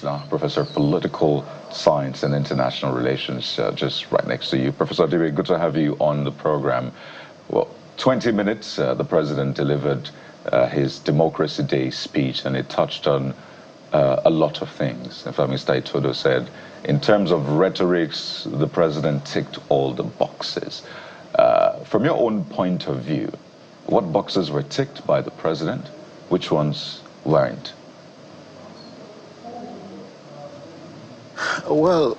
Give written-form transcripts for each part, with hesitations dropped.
now, Professor of Political Science and International Relations, just right next to you. Professor Adibe, good to have you on the program. Well, 20 minutes, the president delivered his Democracy Day speech, and it touched on a lot of things. In fact, Mr. Itodo said, in terms of rhetorics, the president ticked all the boxes. From your own point of view, what boxes were ticked by the president? Which ones weren't? Well,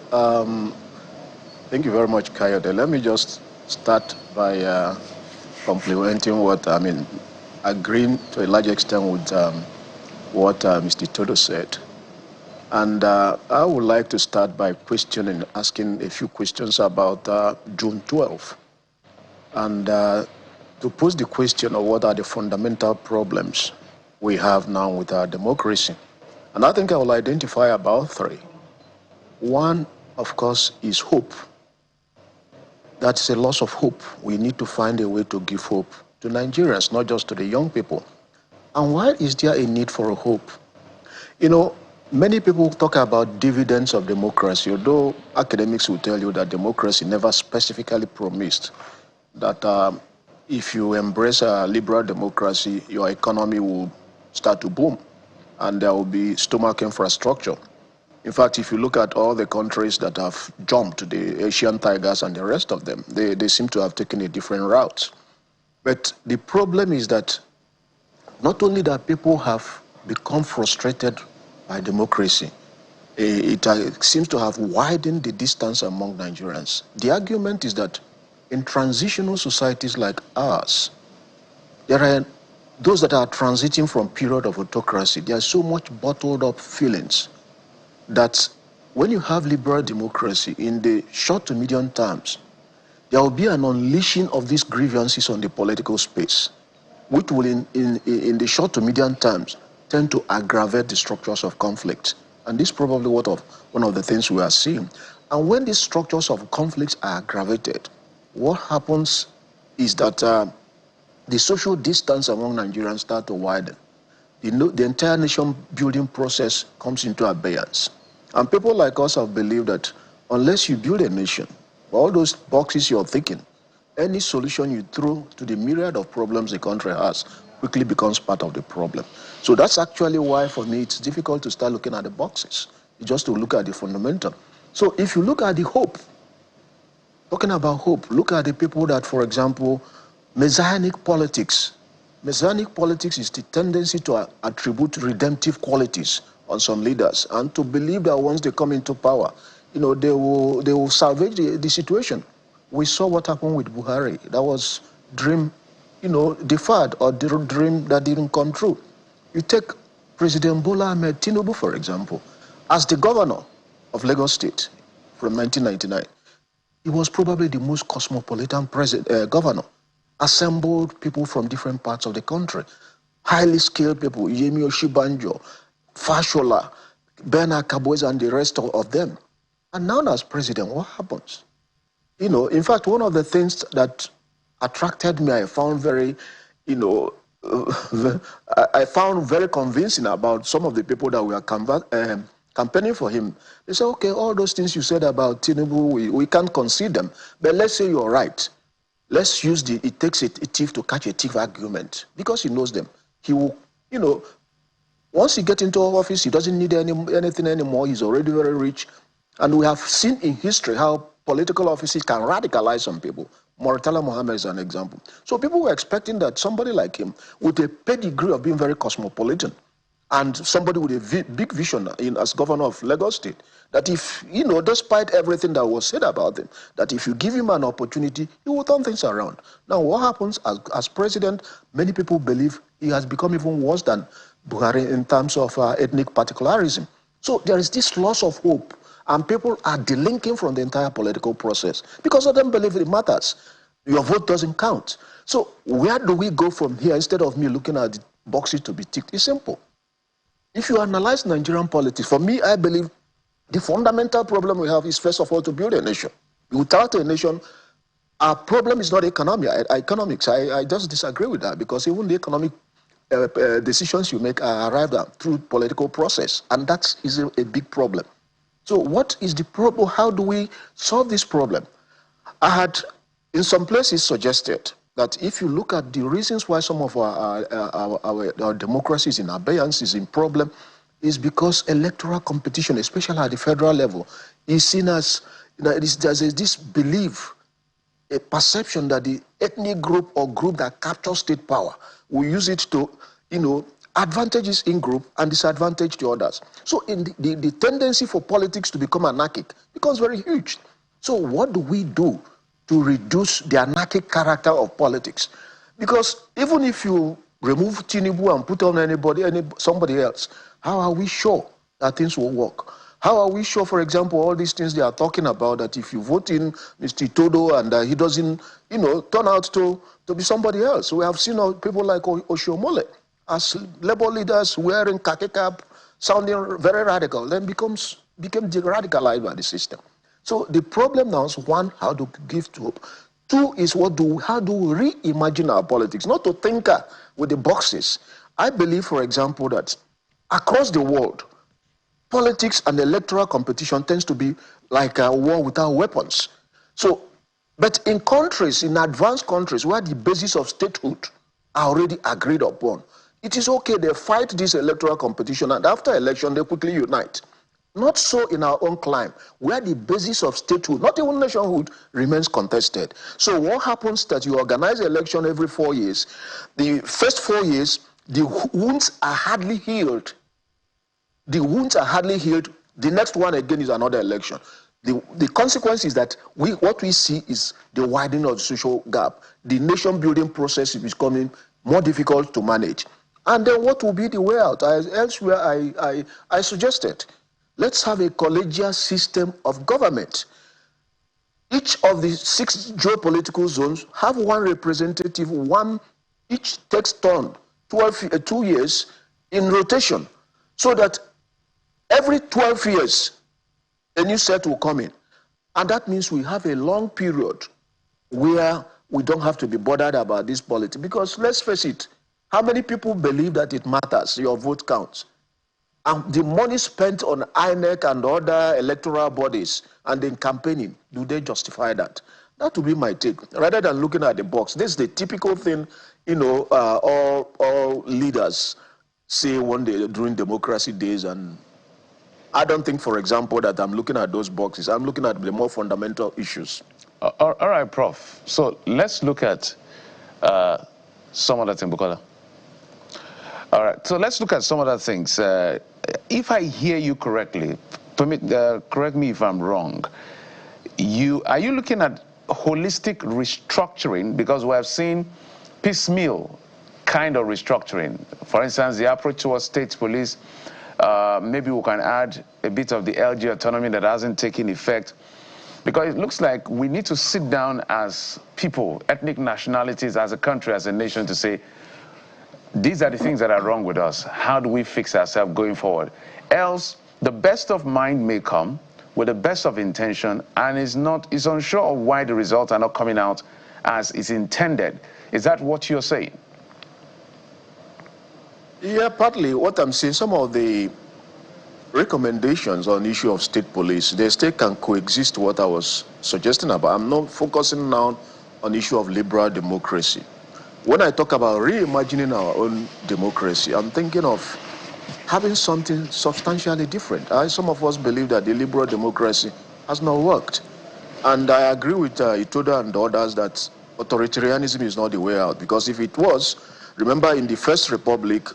thank you very much, Kayode. Let me just start by complimenting agreeing to a large extent with what Mr. Todo said. And I would like to start by asking a few questions about June 12th. And to pose the question of what are the fundamental problems we have now with our democracy. And I think I will identify about three. One, of course, is hope. That's a loss of hope. We need to find a way to give hope to Nigerians, not just to the young people. And why is there a need for a hope? You know, many people talk about dividends of democracy, although academics will tell you that democracy never specifically promised that if you embrace a liberal democracy, your economy will start to boom and there will be stomach infrastructure. In fact, if you look at all the countries that have jumped, the Asian tigers and the rest of them, they seem to have taken a different route. But the problem is that not only that people have become frustrated by democracy, it seems to have widened the distance among Nigerians. The argument is that in transitional societies like ours, there are those that are transiting from period of autocracy. There are so much bottled up feelings that when you have liberal democracy in the short to medium terms, there will be an unleashing of these grievances on the political space, which will in the short to medium terms tend to aggravate the structures of conflict. And this is probably one of the things we are seeing. And when these structures of conflicts are aggravated, what happens is that the social distance among Nigerians start to widen. The entire nation building process comes into abeyance. And people like us have believed that unless you build a nation, all those boxes you're thinking, any solution you throw to the myriad of problems the country has quickly becomes part of the problem. So that's actually why, for me, it's difficult to start looking at the boxes. It's just to look at the fundamental. So if you look at the hope, talking about hope, look at the people that, for example, Messianic politics. Messianic politics is the tendency to attribute redemptive qualities on some leaders and to believe that once they come into power, you know, they will salvage the situation. We saw what happened with Buhari. That was dream, you know, deferred, or the dream that didn't come true. You take President Bola Ahmed Tinubu, for example, as the governor of Lagos State from 1999. He was probably the most cosmopolitan governor, assembled people from different parts of the country, highly skilled people, Yemi Oshibanjo, Fashola, Bernard Kabweza, and the rest of them. And now as president, what happens? You know, in fact, one of the things that attracted me, I found very, you know, I found very convincing about some of the people that were campaigning for him. They said, okay, all those things you said about Tinubu, we can't concede them. But let's say you're right. Let's use the it takes a thief to catch a thief argument, because he knows them. He will, you know, once he gets into office, he doesn't need anything anymore. He's already very rich. And we have seen in history how political offices can radicalize some people. Muratala Mohammed is an example. So people were expecting that somebody like him, with a pedigree of being very cosmopolitan, and somebody with a big vision as governor of Lagos State, that if, you know, despite everything that was said about him, that if you give him an opportunity, he will turn things around. Now, what happens as president, many people believe he has become even worse than Buhari in terms of ethnic particularism. So there is this loss of hope, and people are delinking from the entire political process because of them believe it matters. Your vote doesn't count. So where do we go from here instead of me looking at the boxes to be ticked? It's simple. If you analyze Nigerian politics, for me, I believe the fundamental problem we have is, first of all, to build a nation. Without a nation, our problem is not economics. I just disagree with that, because even the economic decisions you make are arrived at through political process, and that is a big problem. So what is the problem? How do we solve this problem? I had, in some places, suggested that if you look at the reasons why some of our democracy is in abeyance, is in problem, is because electoral competition, especially at the federal level, is seen as, there's this belief, a perception that the ethnic group or group that captures state power will use it to, advantages in group and disadvantage to others. So the tendency for politics to become anarchic becomes very huge. So what do we do to reduce the anarchic character of politics? Because even if you remove Tinubu and put on somebody else, how are we sure that things will work? How are we sure, for example, all these things they are talking about, that if you vote in Mr. Todo and he doesn't, turn out to be somebody else? We have seen people like Oshiomhole as labor leaders wearing khaki cap, sounding very radical, then became de-radicalized by the system. So the problem now is, one, how to give hope. Two is how do we reimagine our politics, not to tinker with the boxes. I believe, for example, that across the world, politics and electoral competition tends to be like a war without weapons. So, but in countries, in advanced countries where the basis of statehood are already agreed upon, it is okay, they fight this electoral competition, and after election, they quickly unite. Not so in our own climb, where the basis of statehood, not even nationhood, remains contested. So what happens that you organize an election every 4 years, the first 4 years, the wounds are hardly healed. The wounds are hardly healed. The next one again is another election. The consequence is that what we see is the widening of the social gap. The nation building process is becoming more difficult to manage. And then what will be the way out? Elsewhere, I suggested, let's have a collegial system of government. Each of the 6 geopolitical zones have one representative, each takes turn, 2 years in rotation, so that every 12 years, a new set will come in. And that means we have a long period where we don't have to be bothered about this politics. Because let's face it, how many people believe that it matters, your vote counts? And the money spent on INEC and other electoral bodies and in campaigning, do they justify that? That would be my take. Rather than looking at the box, this is the typical thing, all leaders say one day during democracy days, and I don't think, for example, that I'm looking at those boxes. I'm looking at the more fundamental issues. All right, Prof. So let's look at some of the things, Bukola. All right, so let's look at some of the things. If I hear you correctly, correct me if I'm wrong, are you looking at holistic restructuring? Because we have seen piecemeal kind of restructuring. For instance, the approach towards state police, maybe we can add a bit of the LG autonomy that hasn't taken effect, because it looks like we need to sit down as people, ethnic nationalities, as a country, as a nation, to say, these are the things that are wrong with us. How do we fix ourselves going forward? Else, the best of mind may come with the best of intention and is unsure of why the results are not coming out as is intended. Is that what you're saying? Yeah, partly what I'm saying, some of the recommendations on the issue of state police, they still can coexist what I was suggesting about. I'm not focusing now on the issue of liberal democracy. When I talk about reimagining our own democracy, I'm thinking of having something substantially different. Some of us believe that the liberal democracy has not worked. And I agree with Itoda and others that authoritarianism is not the way out, because if it was, remember in the First Republic,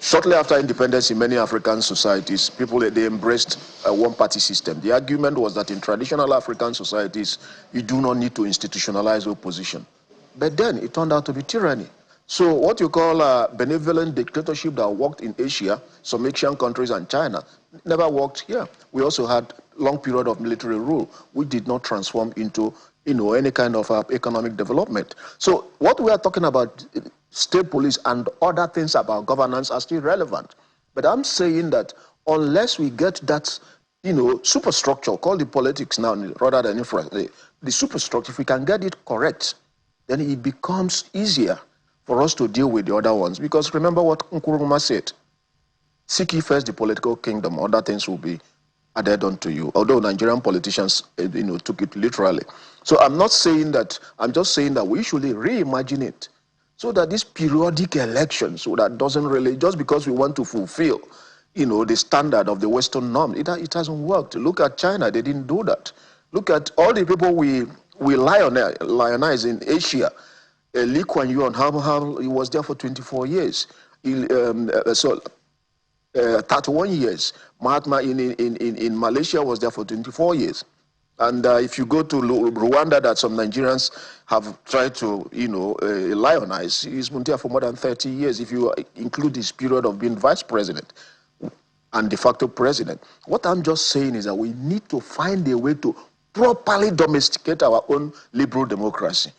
shortly after independence in many African societies, they embraced a one-party system. The argument was that in traditional African societies, you do not need to institutionalize opposition. But then it turned out to be tyranny. So what you call a benevolent dictatorship that worked in Asia, some Asian countries and China, never worked here. We also had long period of military rule, which did not transform into any kind of economic development. So what we are talking about, state police and other things about governance, are still relevant. But I'm saying that unless we get that, superstructure, call the politics now rather than infrastructure, the superstructure, if we can get it correct, then it becomes easier for us to deal with the other ones. Because remember what Nkrumah said, seek ye first the political kingdom, other things will be added unto you. Although Nigerian politicians, took it literally. So I'm not saying that, I'm just saying that we should reimagine it so that these periodic elections, so that doesn't really, just because we want to fulfill, the standard of the Western norm, it hasn't worked. Look at China, they didn't do that. Look at all the people we lionize in Asia. Lee Kuan Yew, how he was there for 24 years. 31 years. Mahatma in Malaysia was there for 24 years. And if you go to Rwanda, that some Nigerians have tried to, lionize, he's been there for more than 30 years, if you include his period of being vice president and de facto president. What I'm just saying is that we need to find a way to properly domesticate our own liberal democracy.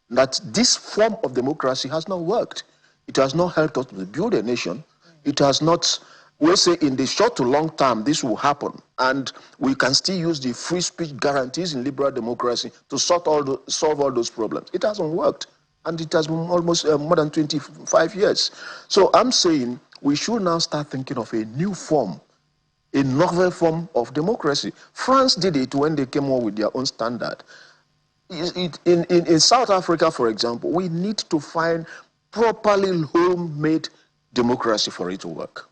That this form of democracy has not worked. It has not helped us to build a nation. It has not. We say in the short to long term, this will happen. And we can still use the free speech guarantees in liberal democracy to solve all those problems. It hasn't worked. And it has been almost more than 25 years. So I'm saying we should now start thinking of a new form, a novel form of democracy. France did it when they came up with their own standard. In South Africa, for example, we need to find properly homemade democracy for it to work.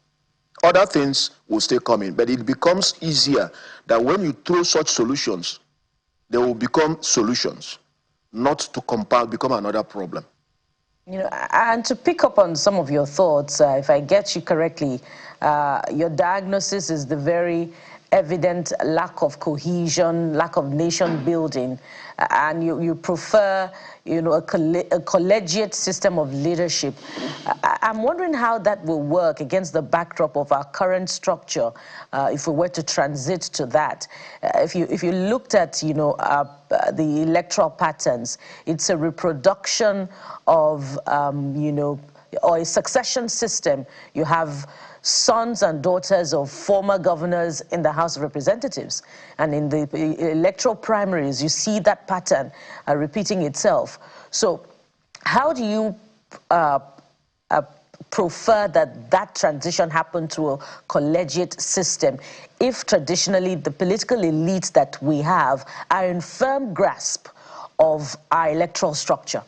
Other things will still come in, but it becomes easier that when you throw such solutions, they will become solutions, not to become another problem. And to pick up on some of your thoughts, if I get you correctly, your diagnosis is the very evident lack of cohesion, lack of nation building, and you prefer, a collegiate system of leadership. I'm wondering how that will work against the backdrop of our current structure, if we were to transit to that. If you looked at, the electoral patterns, it's a reproduction of, or a succession system. You have sons and daughters of former governors in the House of Representatives. And in the electoral primaries, you see that pattern repeating itself. So how do you prefer that transition happen to a collegiate system if traditionally the political elites that we have are in firm grasp of our electoral structure?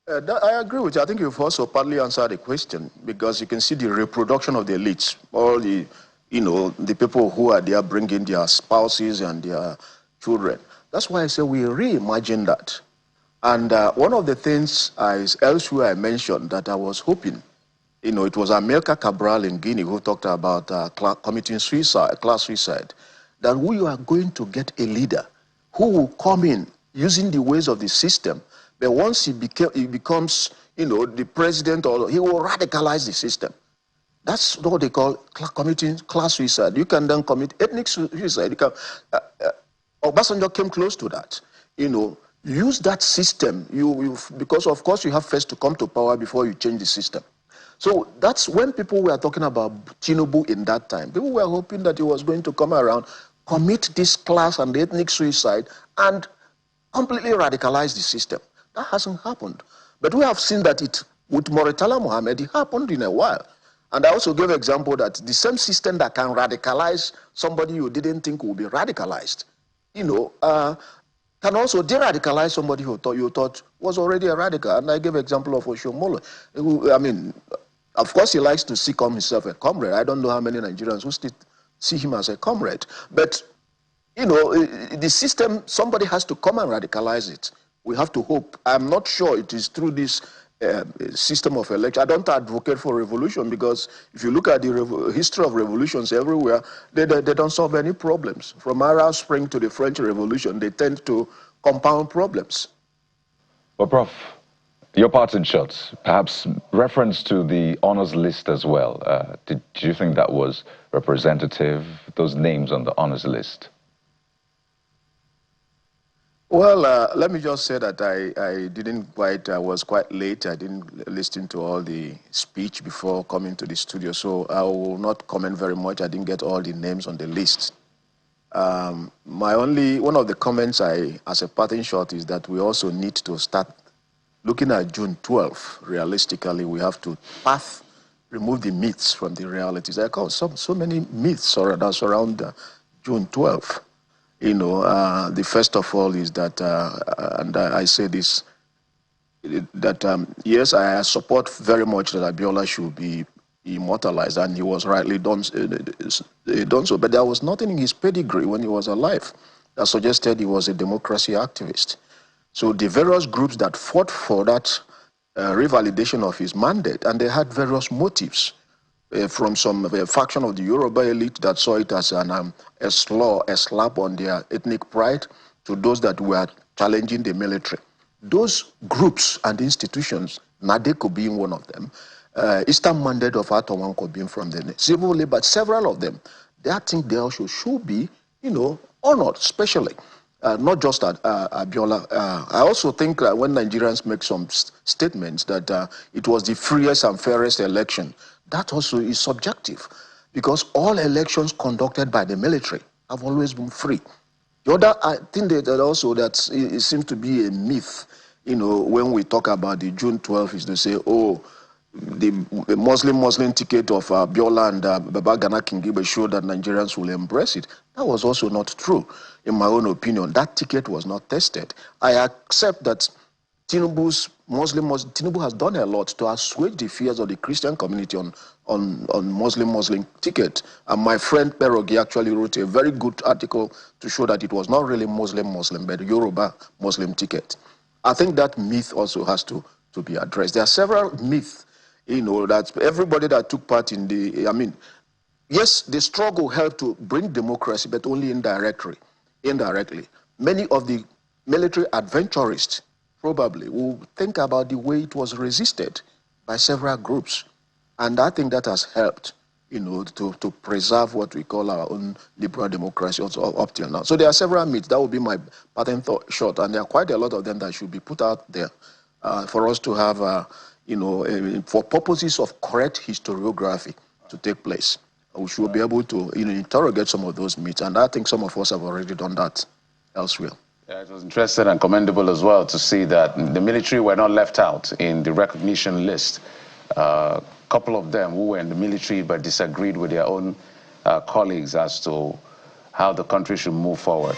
I agree with you. I think you've also partly answered the question, because you can see the reproduction of the elites, all the, the people who are there bringing their spouses and their children. That's why I say we reimagine that. And one of the things elsewhere I mentioned that I was hoping, it was America Cabral in Guinea who talked about committing suicide, class suicide, that we are going to get a leader who will come in using the ways of the system. But once he becomes, the president, or he will radicalize the system. That's what they call committing class suicide. You can then commit ethnic suicide. You can, Obasanjo came close to that. Use that system. Because of course you have first to come to power before you change the system. So that's when people were talking about Tinubu in that time. People were hoping that he was going to come around, commit this class and ethnic suicide, and completely radicalize the system. That hasn't happened. But we have seen that with Murtala Mohammed, it happened in a while. And I also gave an example that the same system that can radicalize somebody you didn't think would be radicalized, can also de-radicalize somebody who you thought was already a radical. And I gave an example of Oshiomhole, who, of course he likes to see himself a comrade. I don't know how many Nigerians who still see him as a comrade. But, the system, somebody has to come and radicalize it. We have to hope. I'm not sure it is through this system of election. I don't advocate for revolution, because if you look at the history of revolutions everywhere, they don't solve any problems. From Arab Spring to the French Revolution, they tend to compound problems. Well, Prof, your parting shots, perhaps reference to the honors list as well. Did you think that was representative, those names on the honors list? Well, let me just say that I was quite late. I didn't listen to all the speech before coming to the studio, so I will not comment very much. I didn't get all the names on the list. One of the comments as a parting shot is that we also need to start looking at June 12th, realistically, we have to remove the myths from the realities. There are so many myths that surround June 12th. You know, the first of all is that, and I say this, that yes, I support very much that Abiola should be immortalized, and he was rightly done so. But there was nothing in his pedigree when he was alive that suggested he was a democracy activist. So the various groups that fought for that revalidation of his mandate, and they had various motives. From some faction of the Yoruba elite that saw it as a slap on their ethnic pride, to those that were challenging the military. Those groups and institutions, NADECO being one of them, Eastern Mandate of Atowanko being from the civil labor, several of them, I think they also should be, you know, honored, especially. Not just at Abiola. I also think that when Nigerians make some statements that it was the freest and fairest election, that also is subjective, because all elections conducted by the military have always been free. The other, I think that also that it seems to be a myth, you know, when we talk about the June 12th, is to say, oh, the Muslim ticket of Abiola and Baba Gana Kingibe showed that Nigerians will embrace it. That was also not true, in my own opinion. That ticket was not tested. I accept that Tinubu has done a lot to assuage the fears of the Christian community on Muslim ticket. And my friend Perogi actually wrote a very good article to show that it was not really Muslim, but Yoruba Muslim ticket. I think that myth also has to be addressed. There are several myths, you know, that everybody that took part in the, I mean, yes, the struggle helped to bring democracy, but only indirectly. Many of the military adventurists probably will think about the way it was resisted by several groups. And I think that has helped, you know, to preserve what we call our own liberal democracy also up till now. So there are several myths. That would be my patent short. And there are quite a lot of them that should be put out there for us to have, you know, for purposes of correct historiography to take place. We should be able to, you know, interrogate some of those myths. And I think some of us have already done that elsewhere. Yeah, it was interesting and commendable as well to see that the military were not left out in the recognition list. A couple of them who were in the military but disagreed with their own colleagues as to how the country should move forward.